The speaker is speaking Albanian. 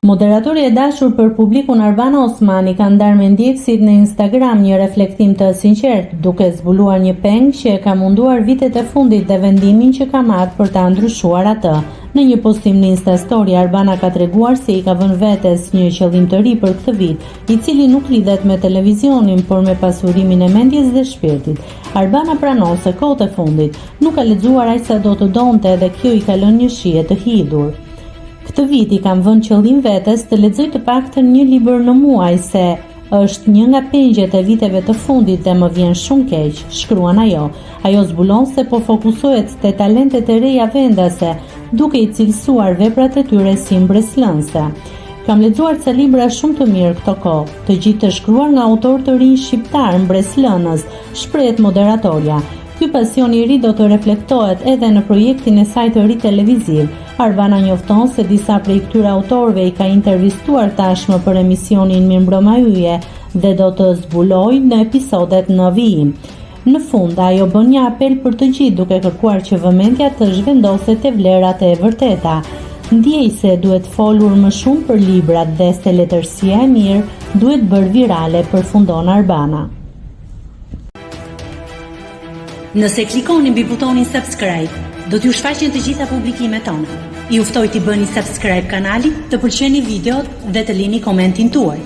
Moderatori e dashur për publikun Arbana Osmani ka ndarë me ndjekësit në Instagram një reflektim të sinqert, duke zbuluar një peng që e ka munduar vitet e fundit dhe vendimin që ka marrë për ta ndryshuar atë. Në një postim në Instastory, Arbana ka treguar se i ka vënë vetes një qëllim të ri për këtë vit, i cili nuk lidhet me televizionin, por me pasurimin e mendjes dhe shpirtit. Arbana pranon se kohët e fundit nuk ka lexuar aq sa do të donte dhe kjo i ka lënë një shije të hidhur. Këtë vit i kam vënë qëllim vetes të lexoj të paktën një libër në muaj, se është një nga pengjet e viteve të fundit dhe më vjen shumë keq, shkruan ajo. Ajo zbulon se po fokusohet te talentet e reja vendase, duke i cilësuar veprat e tyre si mbreslënse. Kam lexuar ca libra shumë të mirë këto kohë, të gjithë të shkruar nga autorë të rinj shqiptar mbreslënës, shprehet moderatorja. Ky pasion i ri do të reflektohet edhe në projektin e saj të ri televiziv. Arbana njofton se disa prej këtyre autorëve i ka intervistuar tashmë për emisionin Mirëmbrëma Yje dhe do të zbulojë në episodet në vijim. Në fund, ajo bën një apel për të gjithë duke kërkuar që vëmendja të zhvendoset te vlerat e vërteta. Ndjej se duhet folur më shumë për librat dhe se letërsia e mirë duhet bërë virale, përfundon Arbana. Nëse klikoni mbi butonin subscribe, do t'ju shfaqen të gjitha publikimet tona. Ju ftoj t'i bëni subscribe kanalit, të pëlqeni videot dhe të lini komentin tuaj.